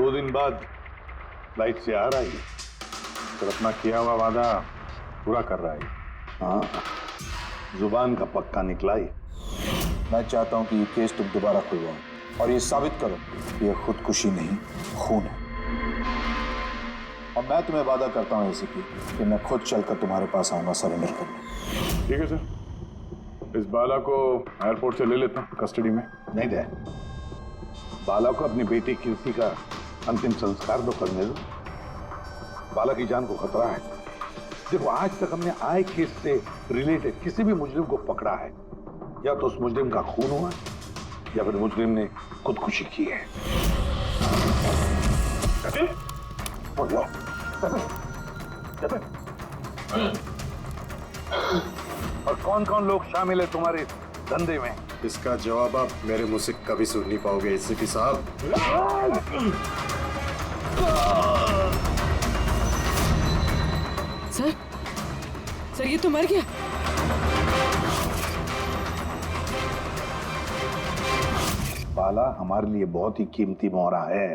2 दिन बाद फ्लाइट से आ रहा है, फिर अपना किया हुआ वादा पूरा कर रहा है। हाँ, जुबान का पक्का निकला ही। मैं चाहता हूं कि ये केस तुम दोबारा खुलवाओ और ये साबित करो कि ये खुदकुशी नहीं, खून है। और मैं तुम्हें वादा करता हूं एसीपी कि मैं खुद चलकर तुम्हारे पास आऊंगा सरेंडर करने। ठीक है सर, इस बाला को एयरपोर्ट से ले लेता हूँ कस्टडी में। नहीं दे, बाला को अपनी बेटी कीर्ति का अंतिम संस्कार तो करने दो। बाला की जान को खतरा है। देखो, आज तक हमने आए केस से रिलेटेड किसी भी मुजरिम को पकड़ा है, या तो उस मुजरिम का खून हुआ या फिर मुजरिम ने खुदकुशी की है। और कौन कौन लोग शामिल है तुम्हारे इस धंधे में? इसका जवाब आप मेरे मुंह से कभी सुन नहीं पाओगे एसीपी साहब। सर ये तो मर गया। बाला हमारे लिए बहुत ही कीमती मोहरा है,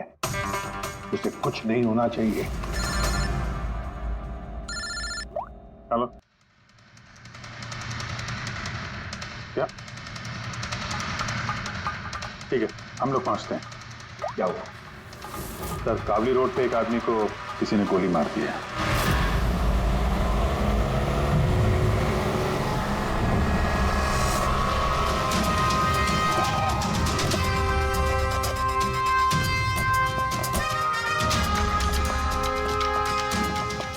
उसे कुछ नहीं होना चाहिए। हेलो, क्या? ठीक है, हम लोग पहुंचते हैं। क्या हुआ? सर, काबली रोड पे एक आदमी को किसी ने गोली मार दी है।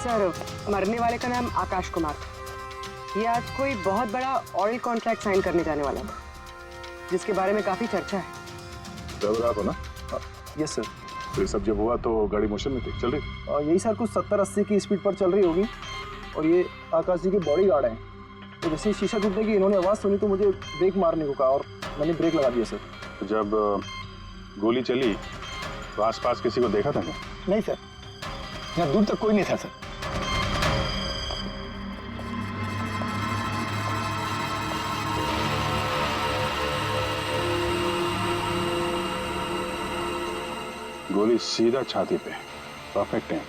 सर, मरने वाले का नाम आकाश कुमार था। ये आज कोई बहुत बड़ा ऑयल कॉन्ट्रैक्ट साइन करने जाने वाला था, जिसके बारे में काफी चर्चा है। ड्राइवर आप हो ना? Yes sir. तो ये सब जब हुआ तो गाड़ी मोशन में थी, चल रही? यही सर कुछ 70-80 की स्पीड पर चल रही होगी। और ये आकाश जी के बॉडी गार्ड हैं। तो जैसे ही शीशा टूटने की इन्होंने आवाज़ सुनी तो मुझे ब्रेक मारने को कहा और मैंने ब्रेक लगा दिया सर। तो जब गोली चली तो आसपास किसी को देखा था क्या? नहीं सर, यहाँ दूर तक कोई नहीं था सर। गोली सीधा छाती पे, परफेक्ट टाइम।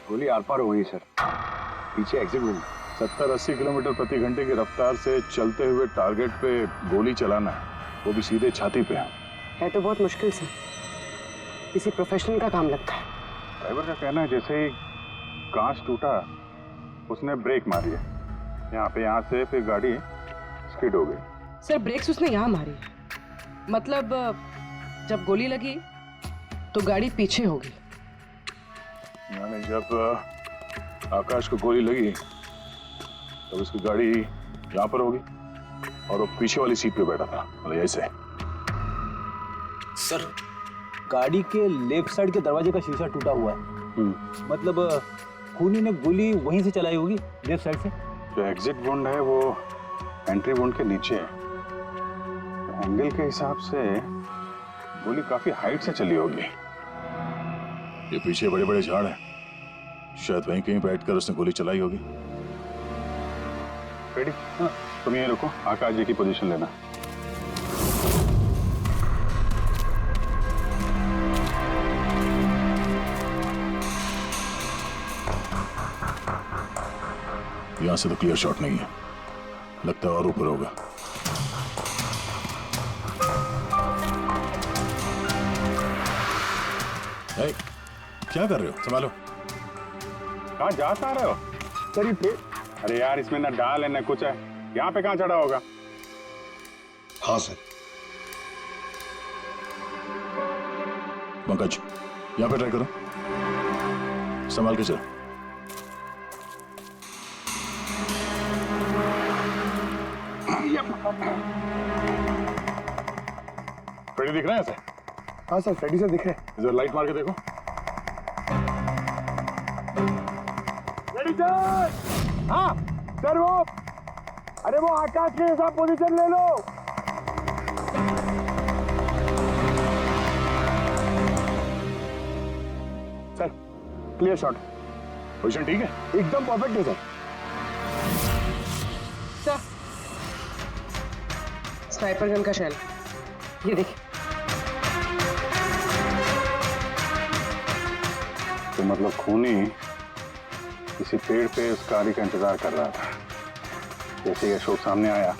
गोली आर पार हो गई सर, पीछे एग्जिट हुई। 70-80 किलोमीटर प्रति घंटे की रफ्तार से चलते हुए टारगेट पे गोली चलाना, वो भी सीधे छाती पे है तो बहुत मुश्किल से, किसी प्रोफेशनल का काम लगता है। ड्राइवर का कहना है जैसे ही कांच टूटा उसने ब्रेक मारी है यहाँ से, फिर गाड़ी स्किड हो गई। सर, ब्रेक्स उसने यहाँ मारी, मतलब जब गोली लगी तो गाड़ी पीछे होगी। यानी जब आकाश को गोली लगी तब उसकी गाड़ी यहाँ पर होगी और वो पीछे वाली सीट पे बैठा था, मतलब ऐसे। सर, गाड़ी के लेफ्ट साइड के दरवाजे का शीशा टूटा हुआ है। मतलब खूनी ने गोली वहीं से चलाई होगी, लेफ्ट साइड से। जो एग्जिट वुंड है वो एंट्री वुंड के नीचे है, तो एंगल के हिसाब से गोली काफी हाइट से चली होगी। ये पीछे बड़े बड़े झाड़ हैं, शायद वहीं कहीं बैठकर उसने गोली चलाई होगी। रेडी? हाँ, तुम यहीं रुको, आकाश जी की पोजीशन लेना। यहां से तो क्लियर शॉट नहीं है, लगता है और ऊपर होगा। क्या कर रहे हो? संभालो। कहाँ जाता रहे हो? सर ये अरे यार, इसमें ना डाल है ना कुछ है, यहाँ पे कहाँ चढ़ा होगा? हाँ सर। पंकज, यहाँ पे ट्राई करो, संभाल के चलो। फ्रेडी दिख रहा है ऐसे? हाँ सर, फ्रेडी सर दिख रहे हैं। इधर लाइट मार के देखो। हाँ सर, वो आकाश के हिसाब पोजीशन ले लो। Sir, clear shot. पोजीशन ठीक है? एकदम परफेक्ट है सर। सर, स्नाइपर गन का शेल, ये देखिए। तो मतलब खूनी किसी पेड़ पे उस गाड़ी का इंतजार कर रहा था। जैसे ही अशोक सामने आया,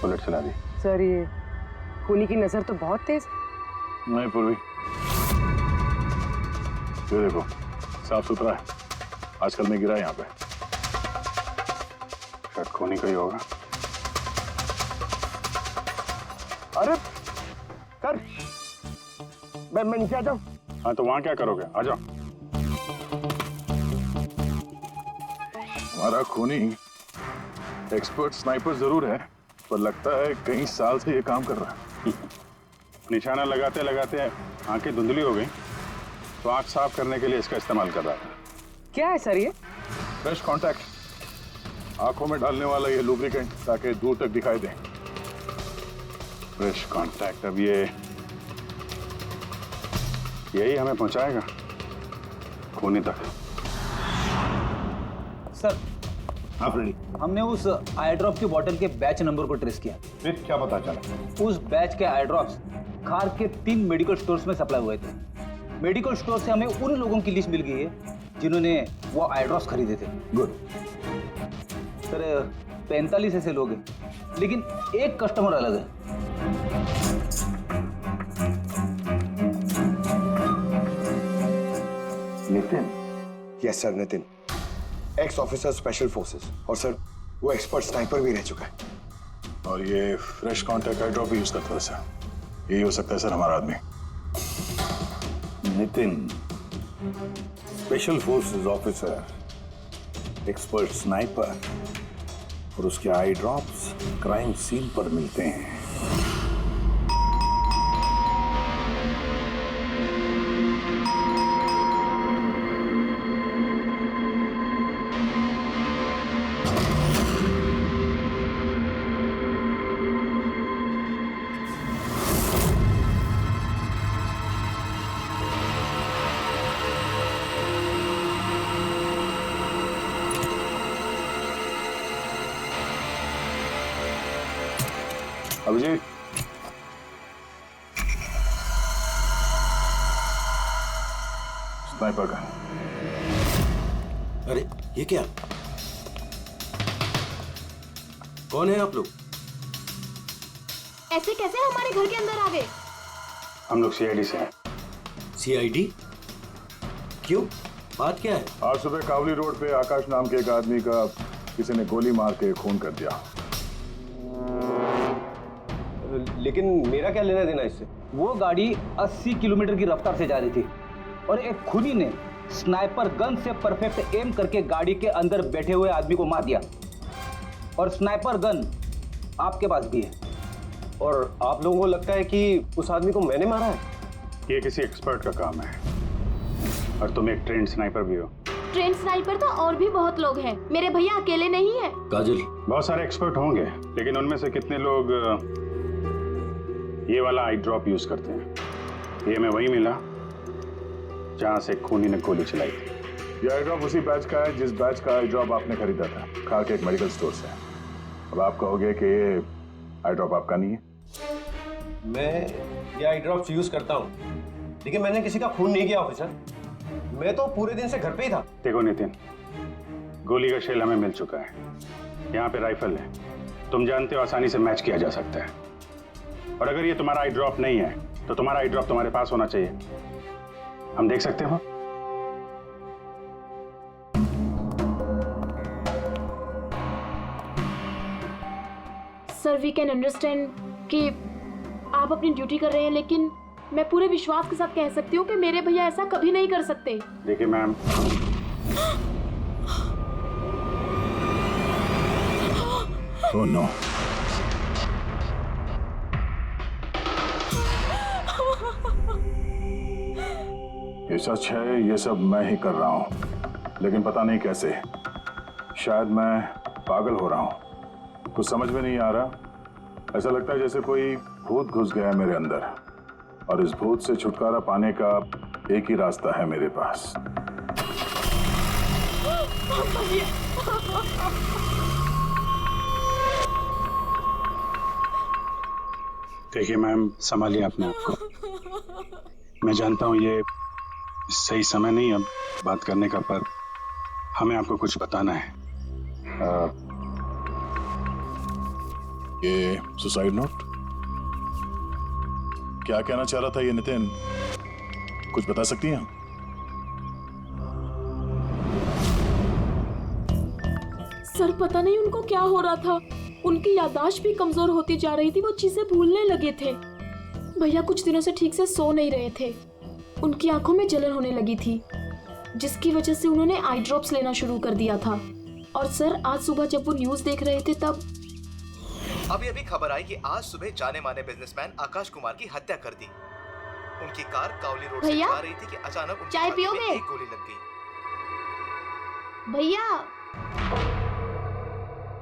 बुलेट चला दी। सर ये खूनी की नजर तो बहुत तेज है। नहीं पूर्वी, ये देखो साफ सुथरा है। आजकल में गिरा यहाँ पे, शायद खूनी का ही होगा। अरे सर, मैं नीचे आ जाऊं? हाँ तो वहां क्या करोगे, आ जाओ। हमारा खूनी एक्सपर्ट स्नाइपर जरूर है, पर लगता है कई साल से ये काम कर रहा है। निशाना लगाते लगाते आंखें धुंधली हो गई, तो आंख साफ करने के लिए इसका इस्तेमाल कर रहा था। क्या है सर ये? फ्रेश कांटेक्ट, आंखों में डालने वाला ये लुब्रिकेंट, ताकि दूर तक दिखाई दे। फ्रेश कांटेक्ट, अब यही हमें पहुंचाएगा खूनी तक। सर हाँ फ्रेडी, हमने उस आई ड्रॉप की बोतल के बैच नंबर को ट्रेस किया। फिर क्या पता चला? उस बैच के आई ड्रॉप्स खार के 3 मेडिकल स्टोर्स में सप्लाई हुए थे। मेडिकल स्टोर से हमें उन लोगों की लिस्ट मिल गई है जिन्होंने वो आई ड्रॉप्स खरीदे थे। गुड। सर 45 ऐसे लोग हैं, लेकिन एक कस्टमर अलग है। Nitin? Yes sir, Nitin, x officer special forces, और सर वो एक्सपर्ट स्नाइपर भी रह चुका है। और ये फ्रेश कांटेक्ट का ड्रॉप भी यूज करता है सर। यही हो सकता है सर हमारा आदमी। Nitin, special forces officer, expert sniper और उसके आई ड्रॉप्स क्राइम सीन पर मिलते हैं। अभिजीत, स्नाइपर का। अरे ये क्या? कौन है आप लोग? ऐसे कैसे हमारे घर के अंदर आ गए? हम लोग सीआईडी से हैं। सीआईडी? क्यों, बात क्या है? आज सुबह कावली रोड पे आकाश नाम के एक आदमी का किसी ने गोली मार के खून कर दिया। लेकिन मेरा क्या लेना देना इससे? वो गाड़ी 80 किलोमीटर की रफ्तार से जा रही थी और एक खूनी ने स्नाइपर गन से परफेक्ट एम करके गाड़ी के अंदर बैठे हुए आदमी को मार दिया। और स्नाइपर गन आपके पास भी है। और आप लोगों को लगता है कि उस आदमी को मैंने मारा है? ये किसी एक्सपर्ट का काम है, और तुम एक ट्रेंड स्नाइपर भी हो। ट्रेन स्नाइपर तो और भी बहुत लोग हैं, मेरे भैया अकेले नहीं है। काजल, बहुत सारे एक्सपर्ट होंगे, लेकिन उनमें से कितने लोग ये वाला आई ड्रॉप यूज करते हैं? ये हमें वही मिला जहां से खूनी ने गोली चलाई थी। ये आई ड्रॉप उसी बैच का है जिस बैच का आई ड्रॉप आपने खरीदा था खार के एक मेडिकल स्टोर से। अब आप कहोगे कि ये आई ड्रॉप आपका नहीं है। मैं ये आई ड्रॉप्स यूज करता हूँ, लेकिन मैंने किसी का खून नहीं किया ऑफिसर। मैं तो पूरे दिन से घर पे ही था। देखो नितिन, गोली का शेल हमें मिल चुका है, यहाँ पे राइफल है, तुम जानते हो आसानी से मैच किया जा सकता है। और अगर ये तुम्हारा आई ड्रॉप नहीं है तो तुम्हारा आई ड्रॉप तुम्हारे पास होना चाहिए। हम देख सकते हो? सर वी कैन अंडरस्टैंड कि आप अपनी ड्यूटी कर रहे हैं, लेकिन मैं पूरे विश्वास के साथ कह सकती हूँ कि मेरे भैया ऐसा कभी नहीं कर सकते। देखिए मैम, ओह नो, ये सच है, ये सब मैं ही कर रहा हूं, लेकिन पता नहीं कैसे। शायद मैं पागल हो रहा हूं, कुछ समझ में नहीं आ रहा। ऐसा लगता है जैसे कोई भूत घुस गया है मेरे अंदर, और इस भूत से छुटकारा पाने का एक ही रास्ता है मेरे पास। देखिए मैम, संभालिए अपने आप को। मैं जानता हूं ये सही समय नहीं अब बात करने का, पर हमें आपको कुछ बताना है। ये सुसाइड नोट क्या कहना चाह रहा था ये नितिन, कुछ बता सकती हैं? सर पता नहीं उनको क्या हो रहा था, उनकी याददाश्त भी कमजोर होती जा रही थी, वो चीजें भूलने लगे थे। भैया कुछ दिनों से ठीक से सो नहीं रहे थे, उनकी आंखों में जलन होने लगी थी, जिसकी वजह से उन्होंने आई ड्रॉप्स लेना शुरू कर दिया था। और सर आज सुबह जब वो न्यूज देख रहे थे तब अभी खबर आई कि आज सुबह जाने माने बिजनेसमैन आकाश कुमार की हत्या कर दी। उनकी कार कावली रोड से जा रही थी कि अचानक उनकी चाय छाती में पियोगे? एक गोली लग गई। भैया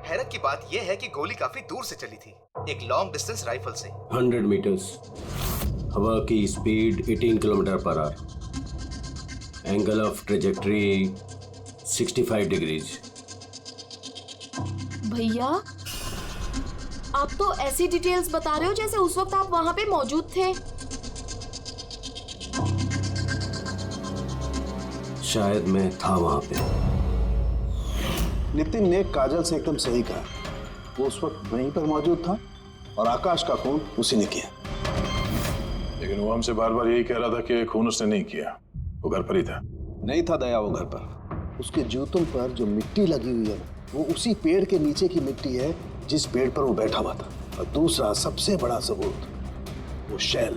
हैरत की बात यह है कि गोली काफी दूर से चली थी, एक लॉन्ग डिस्टेंस राइफल से। 100 मीटर्स, हवा की speed 18 kilometre per hour, angle of trajectory 65 degrees. भैया आप तो ऐसी डिटेल्स बता रहे हो जैसे उस वक्त आप वहां पे मौजूद थे। शायद मैं था वहां पे। नितिन ने काजल से एकदम सही कहा, वो उस वक्त वहीं पर मौजूद था और आकाश का खून उसी ने किया। लेकिन वो हमसे बार बार यही कह रहा था कि खून उसने नहीं किया, वो घर पर ही था। नहीं था दया वो घर पर, उसके जूतों पर जो मिट्टी लगी हुई है वो उसी पेड़ के नीचे की मिट्टी है जिस पेड़ पर वो बैठा हुआ था। और दूसरा सबसे बड़ा सबूत, वो शैल,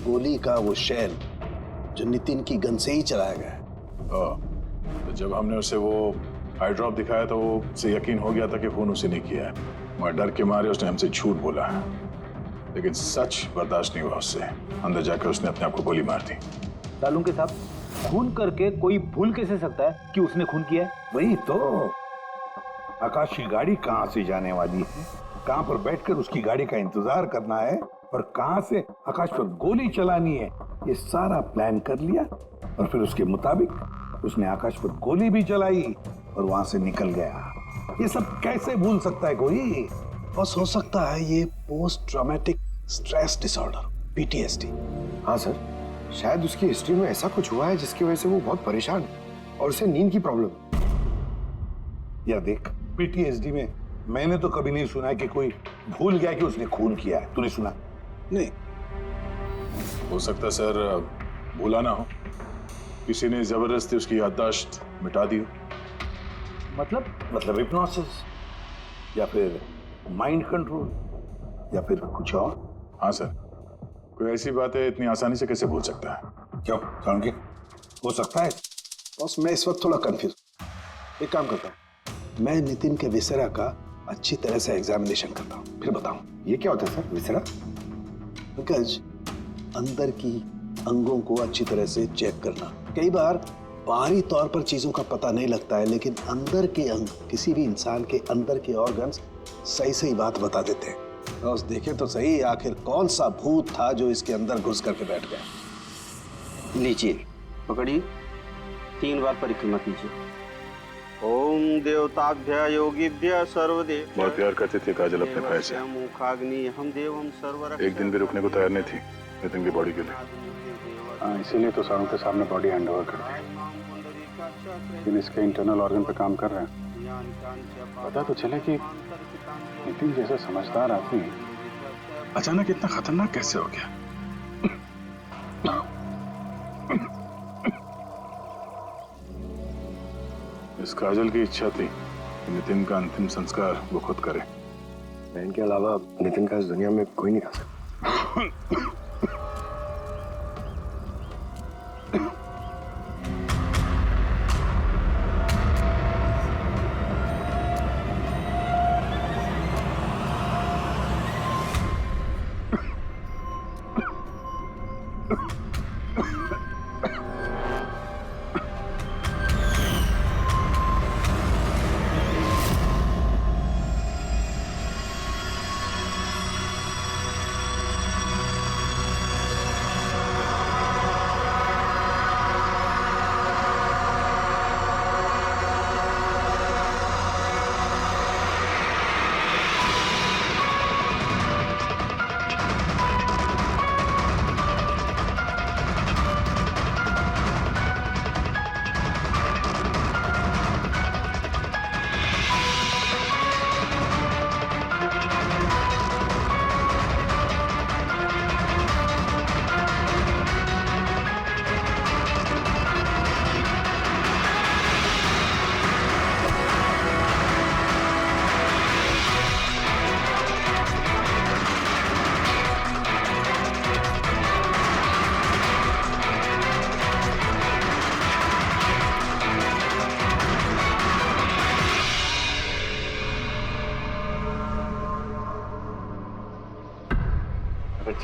गोली का वो शैल जो नितिन की गन से ही चलाया गया है। तो जब हमने उसे वो आई ड्रॉप दिखाया तो वो उसे यकीन हो गया था कि खून उसे नहीं किया है, मगर डर के मारे उसने हमसे झूठ बोला है। लेकिन सच बर्दाश्त नहीं हुआ उससे, अंदर जाकर उसने अपने आप को गोली मार दी। सालुंके साहब, खून करके कोई भूल कैसे सकता है कि उसने खून किया है? वही तो, आकाश की गाड़ी कहाँ से जाने वाली है, कहाँ पर बैठकर उसकी गाड़ी का इंतजार करना है और कहाँ से आकाश पर गोली चलानी है, ये सारा प्लान कर लिया। और फिर उसके मुताबिक उसने आकाश पर गोली भी चलाई और वहां से निकल गया। ये सब कैसे भूल सकता है कोई? बस हो सकता है ये post traumatic stress disorder, PTSD। हाँ सर, शायद उसकी हिस्ट्री में ऐसा कुछ हुआ है जिसकी वजह से वो बहुत परेशान है और उसे नींद की प्रॉब्लम है। यार देख, PTSD में मैंने तो कभी नहीं सुना कि कोई भूल गया कि उसने खून किया है। तूने सुना? नहीं। हो सकता सर भूला ना हो, किसी ने जबरदस्ती उसकी याददाश्त मिटा दी हो। मतलब हिप्नोसिस या फिर माइंड कंट्रोल या फिर कुछ और। हाँ सर, कोई ऐसी बातें इतनी आसानी से कैसे भूल सकता है? क्यों समझे? हो सकता है। बस मैं इस वक्त थोड़ा कंफ्यूज। एक काम करता हूँ, मैं नितिन के विसेरा का अच्छी तरह से एग्जामिनेशन करता हूँ, फिर बताऊँ। ये क्या होता है सर, विसेरा? बिकॉज अंदर की अंगों को अच्छी तरह से चेक करना। कई बार बाहरी तौर पर चीजों का पता नहीं लगता है, लेकिन अंदर के अंग, किसी भी इंसान के अंदर के ऑर्गन्स सही सही बात बता देते हैं। बस देखे तो सही आखिर कौन सा भूत था जो इसके अंदर घुस करके बैठ गया। लीजिए, पकड़िए, 3 बार परिक्रमा कीजिए। ओम देवताभ्य योगिभ्य सर्वदेव। बहुत प्यार करती थी काजल अपने भाई से, मुखाग्नि हम देवम सर्वर। एक दिन भी रुकने को तैयार नहीं थी नितिन की बॉडी के लिए। इसीलिए तो सारों के सामने बॉडी हैंड ओवर कर दी। लेकिन इसके इंटरनल ऑर्गन पे काम कर रहे हैं। पता तो चले कि नितिन जैसा समझदार आदमी अचानक इतना खतरनाक कैसे हो गया। इस काजल की इच्छा थी कि नितिन का अंतिम संस्कार वो खुद करे। बहन के अलावा नितिन का इस दुनिया में कोई नहीं कर सकता।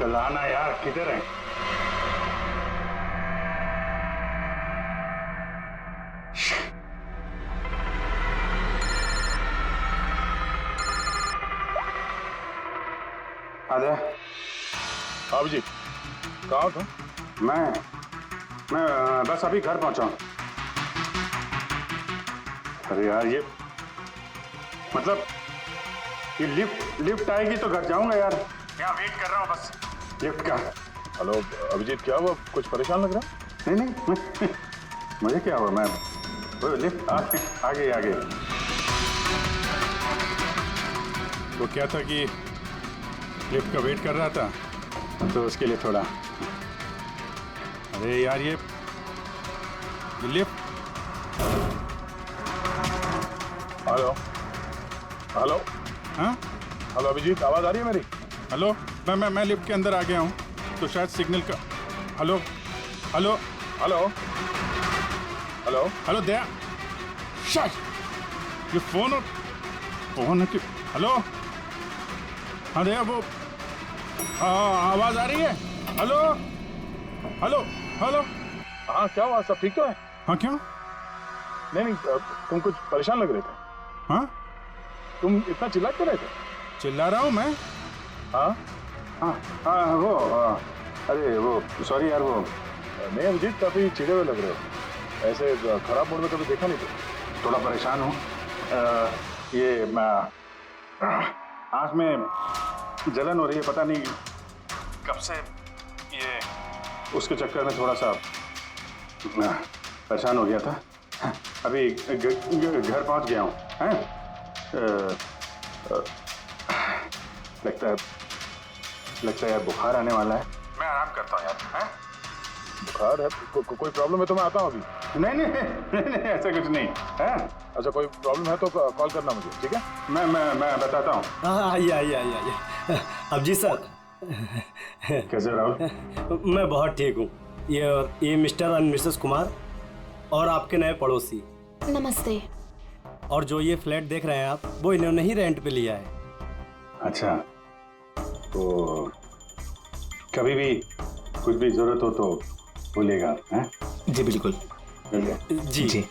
चलाना यार, किधर है? आजा। आप जी कहाँ था? मैं बस अभी घर पहुंचा हूं। अरे यार, ये मतलब ये लिफ्ट आएगी तो घर जाऊंगा यार। यहाँ वेट कर रहा हूँ बस लिफ्ट का। हेलो अभिजीत, क्या हुआ? कुछ परेशान लग रहा? नहीं मुझे क्या हुआ, मैं वो लिफ्ट आ गई। तो क्या था कि लिफ्ट का वेट कर रहा था, तो उसके लिए थोड़ा। अरे यार ये लिफ्ट। हेलो हेलो हाँ हेलो अभिजीत, आवाज आ रही है मेरी? हेलो, मैं लिफ्ट के अंदर आ गया हूँ, तो शायद सिग्नल का। Hello hello hello hello hello Daya, शायद ये फोन है कि। हेलो हाँ दया, वो आवाज आ रही है? Hello hello hello. हाँ क्या हुआ, सब ठीक तो है? हाँ क्यों? नहीं तुम कुछ परेशान लग रहे थे। हाँ तुम इतना चिल्ला क्यों रहे थे? चिल्ला रहा हूँ मैं? हाँ वो अरे वो सॉरी यार, वो नहीं अभिजीत, काफी चिड़े हुए लग रहे हो, ऐसे खराब मूड में कभी देखा नहीं था। थोड़ा परेशान हूँ। ये आँख में जलन हो रही है, पता नहीं कब से। ये उसके चक्कर में थोड़ा सा परेशान हो गया था। अभी घर पहुंच गया हूँ। लगता है यार बुखार आने वाला है। मैं आराम करता हूँ यार। बुखार है? कोई प्रॉब्लम है तो मैं आता हूँ अभी। नहीं ऐसा कुछ नहीं है। अच्छा कोई प्रॉब्लम है तो कॉल करना मुझे, ठीक है? मैं बताता हूँ। आइए। अभिजीत सर, कैसे राहुल? मैं बहुत ठीक हूँ। ये मिस्टर एंड मिसेस कुमार और आपके नए पड़ोसी। नमस्ते। और जो ये फ्लैट देख रहे हैं आप, वो इन्होंने ही रेंट पे लिया है। अच्छा, तो कभी भी कुछ भी जरूरत हो तो बोलिएगा। हैं? जी बिल्कुल। जी।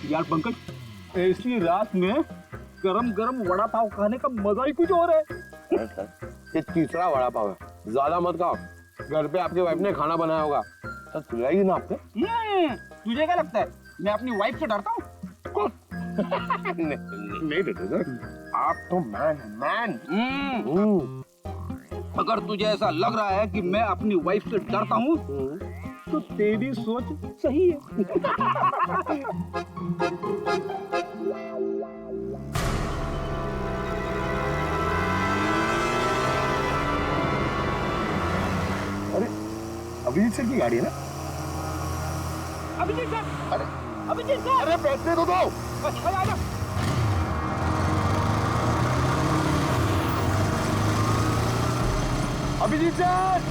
यार पंकज, ऐसी रात में गरम गरम वड़ा पाव खाने का मजा ही कुछ और है। ये तीसरा वड़ा पाव है, ज्यादा मत खाओ। घर पे आपकी वाइफ ने खाना बनाया होगा, तो खिलाएगी ना आपको। तुझे क्या लगता है मैं अपनी वाइफ से डरता हूँ? नहीं बेटे, आप तो मैन। अगर तुझे ऐसा लग रहा है कि मैं अपनी वाइफ से डरता हूँ, तो तेरी सोच सही है। अरे अभिजीत सर की गाड़ी है ना? अभिजीत सर, अभिजीत सर, अरे बैठने तो दो। आजा। अभिजीत सर,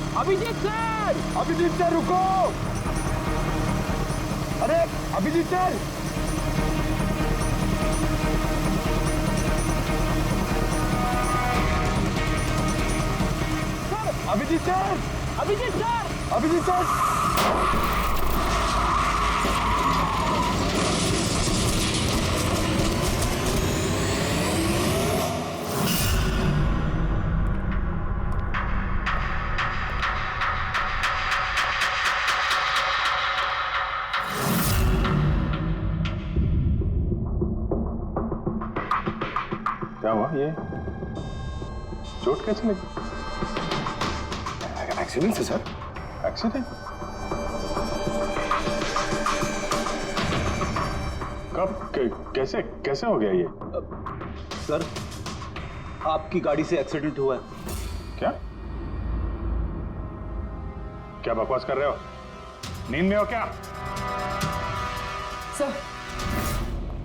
अभिजीत सर रुको। अरे Abhijeet sir, Abhijeet sir, Abhijeet sir. क्या हुआ? ये चोट कैसे लगी? एक्सीडेंट है सर। एक्सीडेंट? कब? कैसे कैसे हो गया ये? सर, आपकी गाड़ी से एक्सीडेंट हुआ है। क्या क्या बकवास कर रहे हो? नींद में हो क्या? सर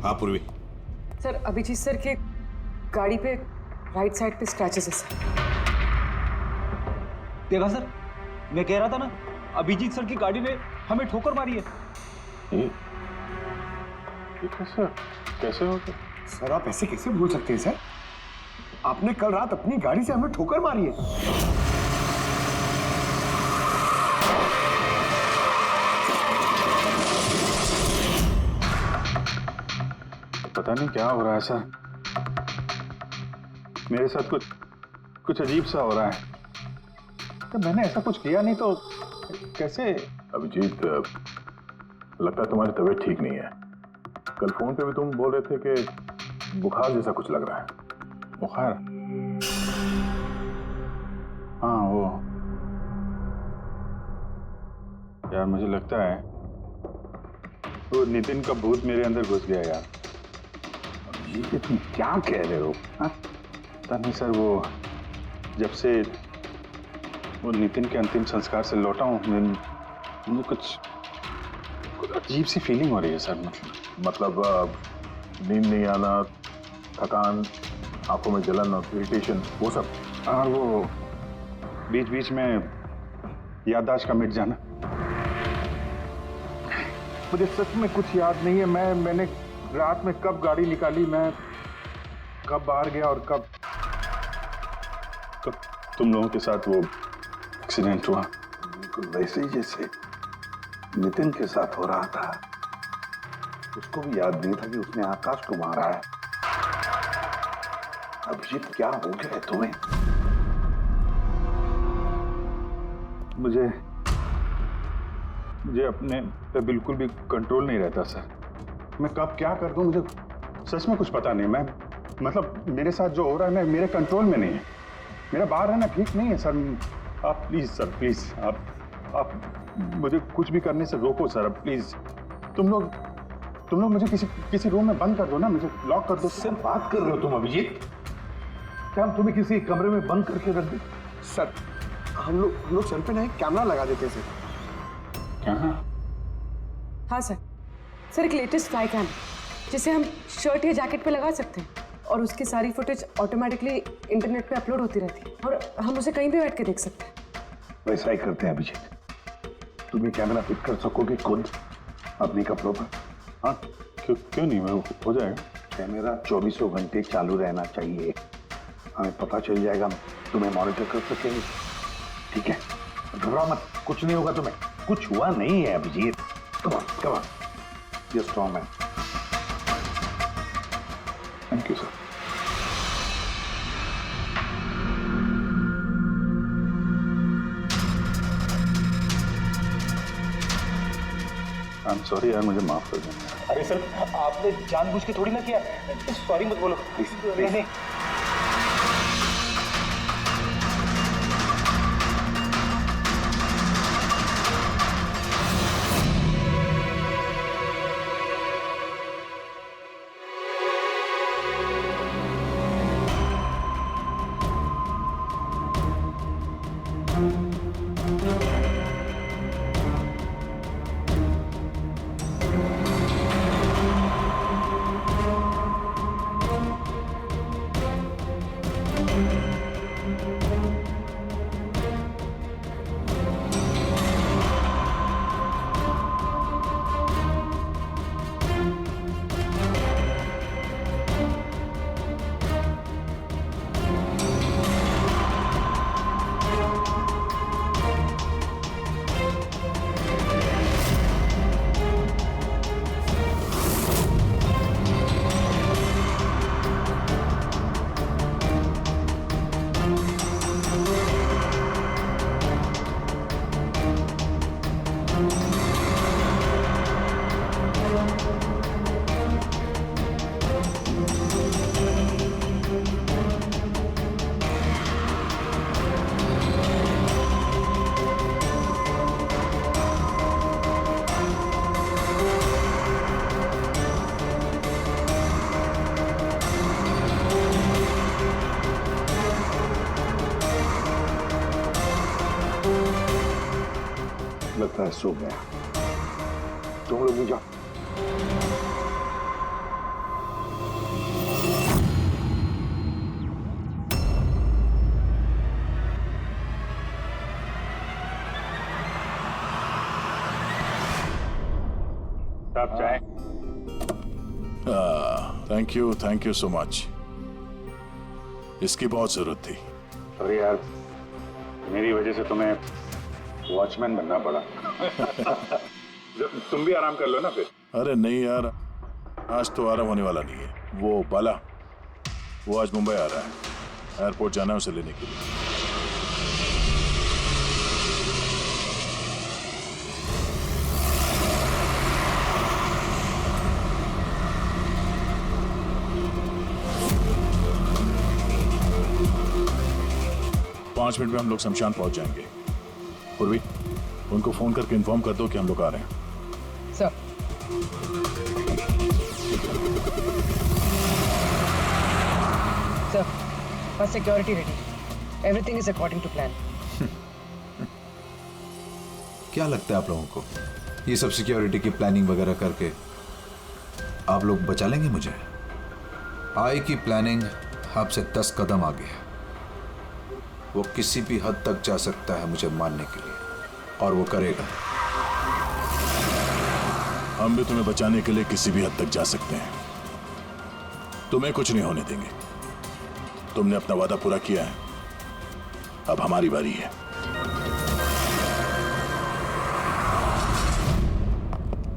हाँ पूर्वी, सर अभिजीत सर के गाड़ी पे राइट साइड पे स्क्रैचेस है सर। देखा सर, मैं कह रहा था ना, अभिजीत सर की गाड़ी ने हमें ठोकर मारी है। ये कैसे कैसे हो गया? सर आप ऐसे कैसे भूल सकते हैं सर? आपने कल रात अपनी गाड़ी से हमें ठोकर मारी है। पता नहीं क्या हो रहा है सर, मेरे साथ कुछ अजीब सा हो रहा है। तो मैंने ऐसा कुछ किया नहीं तो कैसे? अभिजीत, लगता है तुम्हारी तबीयत ठीक नहीं है। कल फोन पे भी तुम बोल रहे थे कि बुखार जैसा कुछ लग रहा है। बुखार? हाँ वो यार, मुझे लगता है वो नितिन का भूत मेरे अंदर घुस गया यार। ये तुम क्या कह रहे हो? पता नहीं सर, वो जब से वो नितिन के अंतिम संस्कार से लौटा हूँ, मुझे कुछ अजीब सी फीलिंग हो रही है सर। मतलब नींद नहीं आना, थकान, आंखों में जलन और इरिटेशन, वो सब? और वो बीच बीच में याददाश्त का मिट जाना। मुझे सच में कुछ याद नहीं है। मैंने रात में कब गाड़ी निकाली, मैं कब बाहर गया और कब तुम लोगों के साथ वो एक्सीडेंट हुआ। बिल्कुल वैसे ही जैसे नितिन के साथ हो रहा था। उसको भी याद नहीं था कि उसने आकाश को मारा है। अभिजीत क्या हो गया है तुम्हें? मुझे अपने पे बिल्कुल भी कंट्रोल नहीं रहता सर। मैं कब क्या कर दूं, मुझे सच में कुछ पता नहीं। मैं मतलब मेरे साथ जो हो रहा है मैं मेरे कंट्रोल में नहीं है। मेरा बाहर रहना ठीक नहीं है सर। आप प्लीज सर, प्लीज आप मुझे कुछ भी करने से रोको सर, प्लीज। तुम लोग मुझे किसी रूम में बंद कर दो ना, मुझे लॉक कर दो। सिर्फ बात कर रहे हो तुम अभिजीत? क्या हम तुम्हें किसी कमरे में बंद करके रख दें? सर हम लोग सर पे ना एक कैमरा लगा देते हैं सर। कहाँ? हाँ सर, सर एक लेटेस्ट फ्लाई कैम जिसे हम शर्ट या जैकेट पे लगा सकते हैं और उसकी सारी फुटेज ऑटोमेटिकली इंटरनेट पे अपलोड होती रहती है और हम उसे कहीं भी बैठ के देख सकते हैं। वैसा ही करते हैं अभिजीत। तुम ये कैमरा फिट कर सकोगे खुद अपने कपड़ों पर? हाँ क्यों नहीं, मैं हो जाएगा। कैमरा 24 घंटे चालू रहना चाहिए। हमें पता चल जाएगा, तुम्हें मॉनिटर कर सकेंगे। ठीक है, घबराओ मत, कुछ नहीं होगा तुम्हें। कुछ हुआ नहीं है Abhijeet. Come on, you strong man. Thank you sir. I am sorry यार, मुझे माफ कर देना। अरे सर, आपने जानबूझ के थोड़ी ना किया। सॉरी मत बोलो प्लीज। नहीं। लगता है सो गया। तुम लोग भी जाओ। आप चाय? Thank you so much. इसकी बहुत जरूरत थी। अरे यार, मेरी वजह से तुम्हें वॉचमैन बनना पड़ा। तुम भी आराम कर लो ना फिर। अरे नहीं यार, आज तो आराम होने वाला नहीं है। वो बाला, वो आज मुंबई आ रहा है, एयरपोर्ट जाना है उसे लेने के लिए। 5 मिनट में हम लोग शमशान पहुंच जाएंगे। पूर्वी, उनको फोन करके इन्फॉर्म कर दो कि हम लोग आ रहे हैं। सर। सर, बस security ready. Everything is according to plan. क्या लगता है आप लोगों को, ये सब सिक्योरिटी की प्लानिंग वगैरह करके आप लोग बचा लेंगे मुझे? आई की प्लानिंग आपसे 10 कदम आगे है। वो किसी भी हद तक जा सकता है मुझे मारने के लिए, और वो करेगा। हम भी तुम्हें बचाने के लिए किसी भी हद तक जा सकते हैं। तुम्हें कुछ नहीं होने देंगे। तुमने अपना वादा पूरा किया है, अब हमारी बारी है।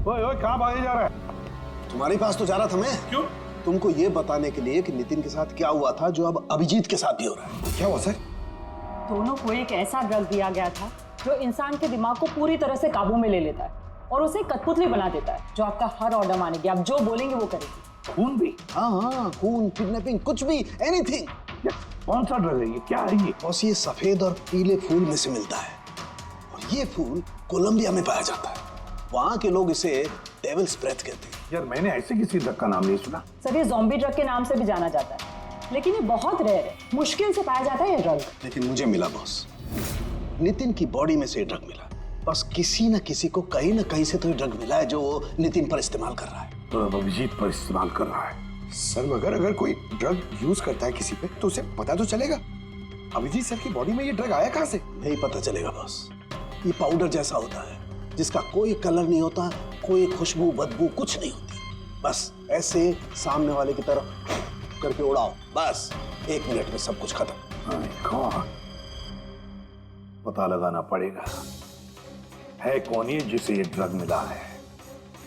ओए कहाँ भागे जा रहा है? तुम्हारे पास तो जा रहा था मैं। क्यों? तुमको ये बताने के लिए कि नितिन के साथ क्या हुआ था जो अब अभिजीत के साथ भी हो रहा है। क्या हुआ सर? दोनों को एक ऐसा ड्रग दिया गया था जो इंसान के दिमाग को पूरी तरह से काबू में ले लेता है और उसे कठपुतली बना देता है, जो आपका हर ऑर्डर मानेगी। आप जो बोलेंगे वो करेगी। खून भी? हाँ, खून, किडनैपिंग, कुछ भी, एनीथिंग। कौन सा ड्रग है ये? क्या है ये? बॉस, ये सफेद और पीले फूल में से मिलता है, और ये फूल कोलंबिया में पाया जाता है। वहाँ के लोग इसे डेविल्स ब्रेथ कहते हैं। यार, मैंने ऐसे किसी ड्रग का नाम नहीं सुना। सर, ये ज़ॉम्बी ड्रग के नाम से भी जाना जाता है, लेकिन ये बहुत रेयर है, मुश्किल से पाया जाता है ये ड्रग। लेकिन मुझे मिला बॉस, नितिन की बॉडी में से ये ड्रग मिला। बस किसी न किसी को कहीं ना कहीं से तो ये ड्रग मिला है जो वो नितिन पर इस्तेमाल कर रहा है। तो अभिजीत पर इस्तेमाल कर रहा है। सर, मगर अगर कोई ड्रग यूज करता है किसी पे तो उसे पता तो चलेगा। अभिजीत सर की बॉडी में ये ड्रग आया कहाँ से? नहीं पता चलेगा बॉस। ये पाउडर जैसा होता है जिसका कोई कलर नहीं होता, कोई खुशबू बदबू कुछ नहीं होती। बस ऐसे सामने वाले की तरफ करके उड़ाओ, बस 1 मिनट में सब कुछ खत्म। पता लगाना पड़ेगा है कौन ये जिसे ये ड्रग मिला है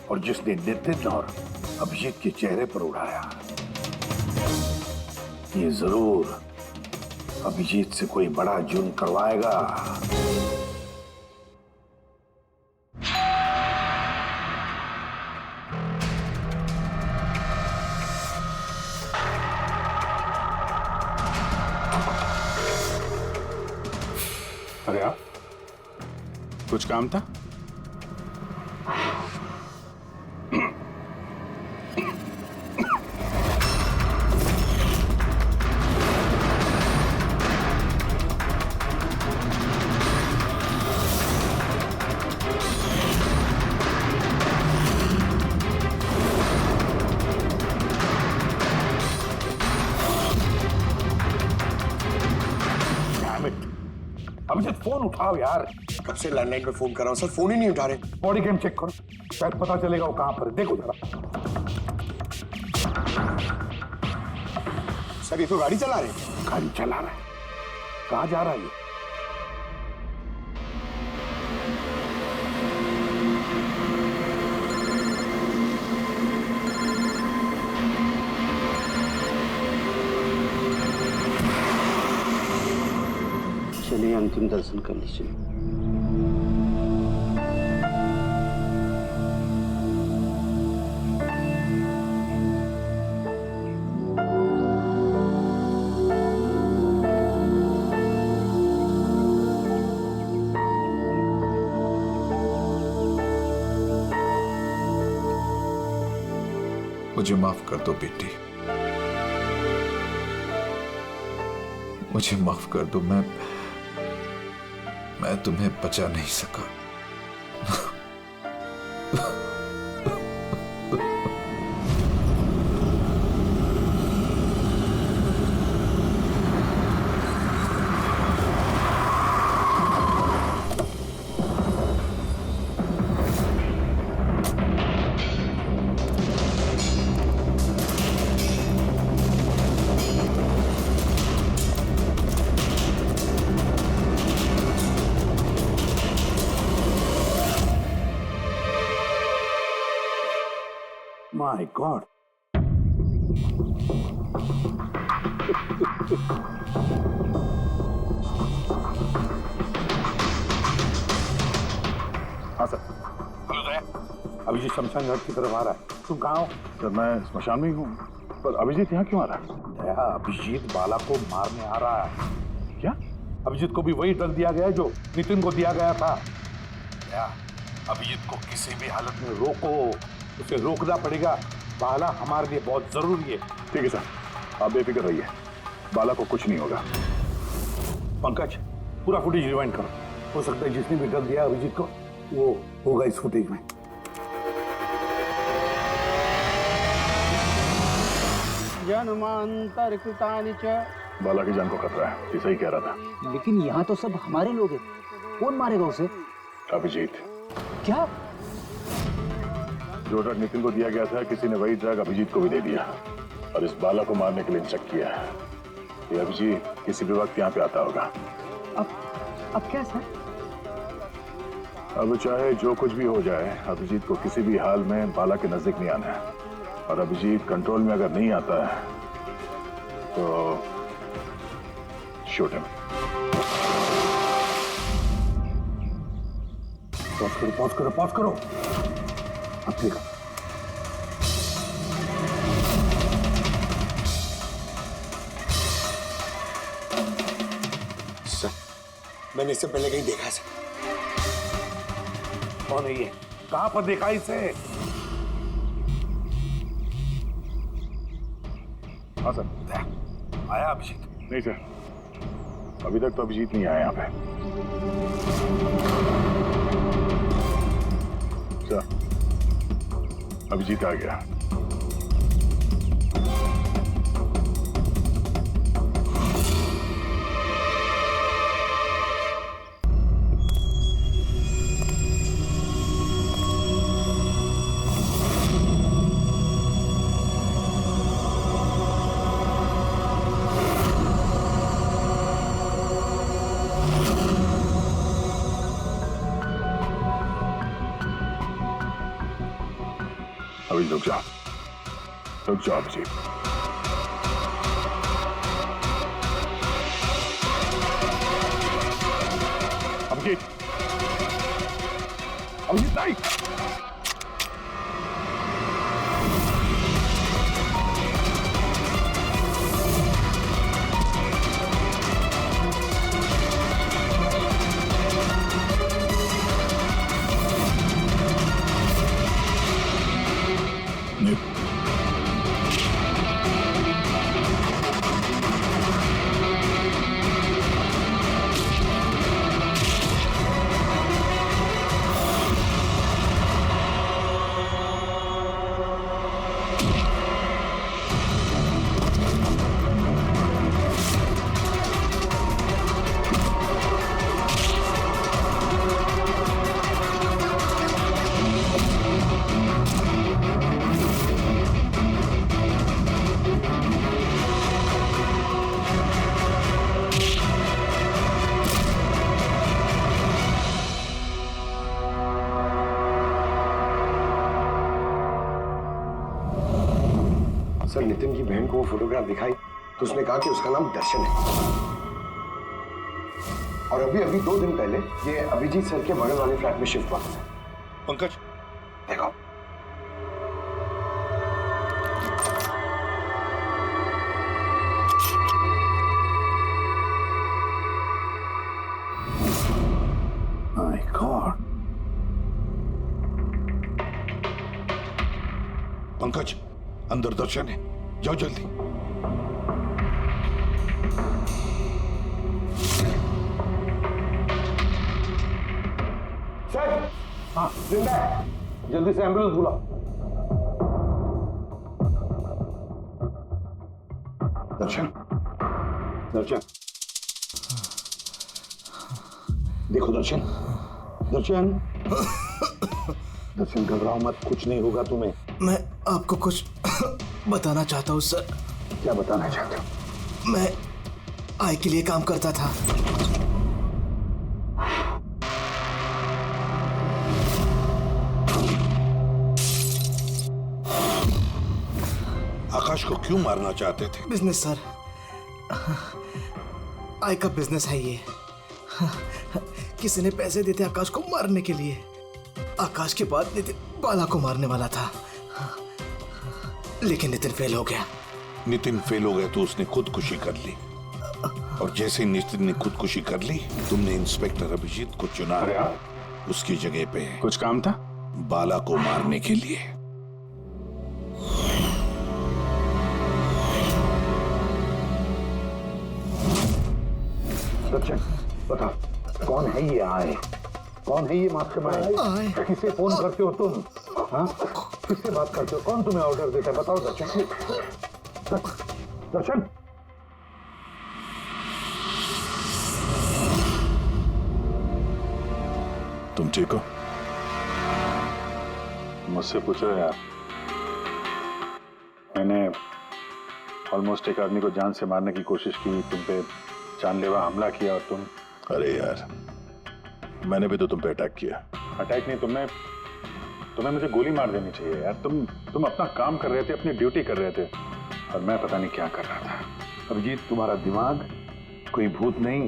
और जिसने नितिन और अभिजीत के चेहरे पर उड़ाया। ये जरूर अभिजीत से कोई बड़ा जुर्म करवाएगा। अरे आप, कुछ काम था? अभिजीत, फोन उठाओ यार। कब से लैंडलाइन पे फोन कर रहा हूँ सर, फोन ही नहीं उठा रहे। बॉडी कैम चेक करो, शायद पता चलेगा वो कहां पर है। देखो जरा। सर, ये तो गाड़ी चला रहे हैं। गाड़ी चला रहा है? कहां जा रहा है ये? चलिए अंतिम दर्शन कर लीजिए। मुझे माफ कर दो बेटी, मुझे माफ कर दो। मैं तुम्हें बचा नहीं सका। My God. हाँ सर। अभिजीत शमशान घाट की तरफ आ रहा है। तुम कहाँ हो? सर मैं स्मशान में ही हूँ, पर अभिजीत यहाँ क्यों आ रहा है? दया, अभिजीत बाला को मारने आ रहा है। क्या? अभिजीत को भी वही ड्रग दिया गया है जो नितिन को दिया गया था। दया, अभिजीत को किसी भी हालत में रोको, उसे रोकना पड़ेगा। बाला हमारे लिए बहुत जरूरी है। ठीक है सर, आप बेफिक्र रहिए, बाला को कुछ नहीं होगा। पंकज, पूरा फुटेज रिवाइंड करो। हो सकता है जिसने भी ड्रग दिया अभिजीत को वो होगा इस फुटेज में। जन्मांतर कृतानि च। बाला की जान को खतरा है, ये सही कह रहा था। लेकिन यहाँ तो सब हमारे लोग हैं, कौन मारेगा उसे? अभिजीत। क्या? जो ड्रग नितिन को दिया गया था, किसी ने वही ड्रग अभिजीत को भी दे दिया और इस बाला को मारने के लिए इंस्ट्रक्ट किया है। ये अभिजीत किसी भी वक्त यहाँ पे आता होगा। अब क्या सर? अब चाहे जो कुछ भी हो जाए, अभिजीत को किसी भी हाल में बाला के नजदीक नहीं आना है। और अभिजीत कंट्रोल में अगर नहीं आता है तो शूट हिम। पॉज करो। अब देखो, सर मैंने इससे पहले कहीं देखा सर। कौन है ये? कहां पर देखा इसे? हाँ सर। आया अभिजीत? नहीं सर, अभी तक तो अभिजीत नहीं आया यहाँ पे। सर, अभिजीत आ गया। अभी रुक जाओ अभिजीत। अभिजीत नहीं। सर नितिन की बहन को वो फोटोग्राफ दिखाई तो उसने कहा कि उसका नाम दर्शन है। और अभी 2 दिन पहले ये अभिजीत सर के बगल वाले फ्लैट में शिफ्ट हुआ है। पंकज देखो, माय गॉड। पंकज अंदर दर्शन है, जाओ जल्दी। सर हाँ जिंदा है, जल्दी से एम्बुलेंस बुलाओ। दर्शन देखो, दर्शन घबराओ मत, कुछ नहीं होगा तुम्हें। मैं आपको कुछ बताना चाहता हूँ सर। क्या बताना चाहते हो? मैं आई के लिए काम करता था। आकाश को क्यों मारना चाहते थे? बिजनेस सर, आई का बिजनेस है ये। किसी ने पैसे देते आकाश को मारने के लिए। आकाश के बाद नितिन बाला को मारने वाला था, लेकिन नितिन फेल हो गया। नितिन फेल हो गया तो उसने खुदकुशी कर ली, और जैसे ही नितिन ने खुदकुशी कर ली, तुमने इंस्पेक्टर अभिजीत को चुना उसकी जगह पे। कुछ काम था बाला को मारने के लिए। सचिन बता, कौन है ये आए? कौन है ये मास्टरमाइंड? किसे फोन करते हो तुम? हाँ, किससे बात करते हो? कौन तुम्हें ऑर्डर देता है? बताओ दर्शन। दर्शन, तुम ठीक हो? मुझसे पूछो यार। मैंने ऑलमोस्ट एक आदमी को जान से मारने की कोशिश की, तुम पे जानलेवा हमला किया, और तुम। अरे यार, मैंने भी तो तुम पे अटैक किया। अटैक नहीं, तुम्हें मुझे गोली मार देनी चाहिए यार। तुम अपना काम कर रहे थे, अपनी ड्यूटी कर रहे थे, और मैं पता नहीं क्या कर रहा था। अभिजीत, तुम्हारा दिमाग कोई भूत नहीं,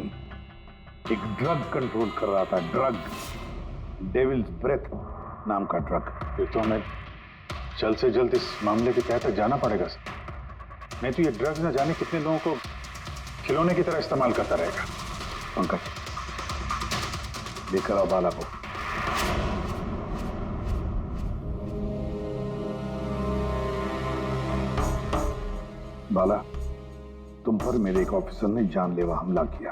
एक ड्रग कंट्रोल कर रहा था। ड्रग, डेविल्स ब्रेथ नाम का ड्रग। फिर तो हमें जल्द से जल्द इस मामले के तहत जाना पड़ेगा सर। नहीं तो ये ड्रग्स न जाने कितने लोगों को खिलौने की तरह इस्तेमाल करता रहेगा। पंकज, लेकर आओ बाला को। बाला, तुम पर मेरे एक ऑफिसर ने जानलेवा हमला किया।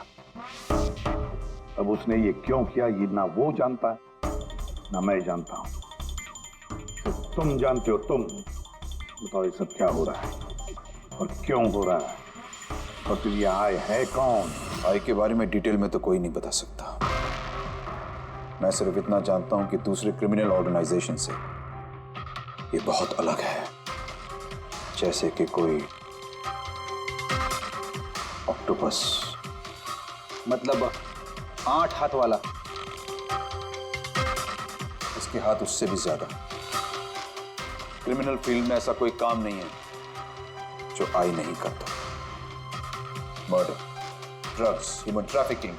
अब उसने ये क्यों किया, ये ना वो जानता है ना मैं जानता हूं। तो तुम जानते हो। तुम बताओ ये सब क्या हो रहा है और क्यों हो रहा है, और फिर ये आय है कौन? आई के बारे में डिटेल में तो कोई नहीं बता सकता। मैं सिर्फ इतना जानता हूं कि दूसरे क्रिमिनल ऑर्गेनाइजेशन से ये बहुत अलग है। जैसे कि कोई ऑक्टोपस। मतलब 8 हाथ वाला? इसके हाथ उससे भी ज्यादा। क्रिमिनल फील्ड में ऐसा कोई काम नहीं है जो आई नहीं करता। मर्डर, ड्रग्स, ह्यूमन ट्रैफिकिंग,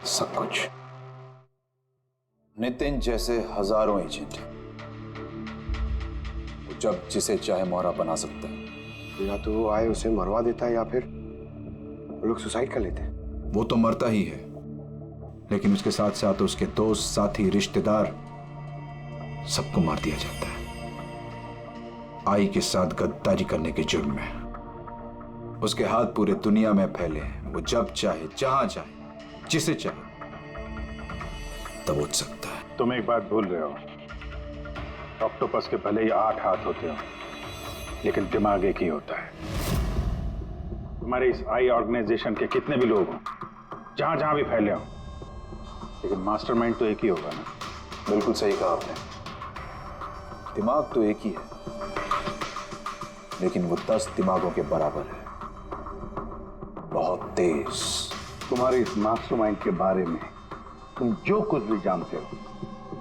सब कुछ। नितिन जैसे हजारों एजेंट हैं, वो जब जिसे चाहे मोहरा बना सकता है। या तो वो आए उसे मरवा देता है, या फिर वो लोग सुसाइड कर लेते हैं। वो तो मरता ही है, लेकिन उसके साथ साथ उसके दोस्त, साथी, रिश्तेदार, सबको मार दिया जाता है। आई के साथ गद्दारी करने के जुर्म में उसके हाथ पूरे दुनिया में फैले हैं। वो जब चाहे, जहां चाहे, जिसे चाहे दबोच सकता है। तुम एक बात भूल रहे हो, ऑक्टोपस के भले ही 8 हाथ होते हो, लेकिन दिमाग एक ही होता है। हमारे इस आई ऑर्गेनाइजेशन के कितने भी लोग हों, जहां जहां भी फैले हों, लेकिन मास्टरमाइंड तो एक ही होगा ना। बिल्कुल सही कहा आपने। दिमाग तो एक ही है, लेकिन वो 10 दिमागों के बराबर है, बहुत तेज। तुम्हारे इस मास्टरमाइंड के बारे में तुम जो कुछ भी जानते हो,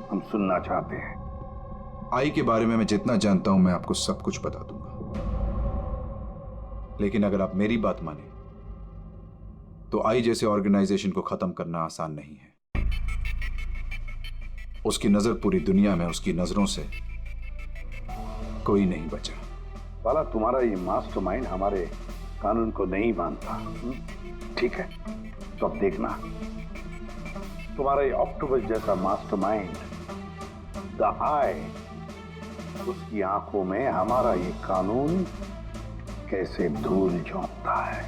हम सुनना चाहते हैं। आई के बारे में मैं जितना जानता हूं, मैं आपको सब कुछ बता दूंगा। लेकिन अगर आप मेरी बात माने तो आई जैसे ऑर्गेनाइजेशन को खत्म करना आसान नहीं है। उसकी नजर पूरी दुनिया में, उसकी नजरों से कोई नहीं बचा। बाला, तुम्हारा ये मास्टरमाइंड हमारे कानून को नहीं मानता। ठीक है, तो अब देखना, तुम्हारा ये ऑक्टोपस जैसा मास्टरमाइंड, द आई, उसकी आंखों में हमारा ये कानून कैसे धूल झोंकता है।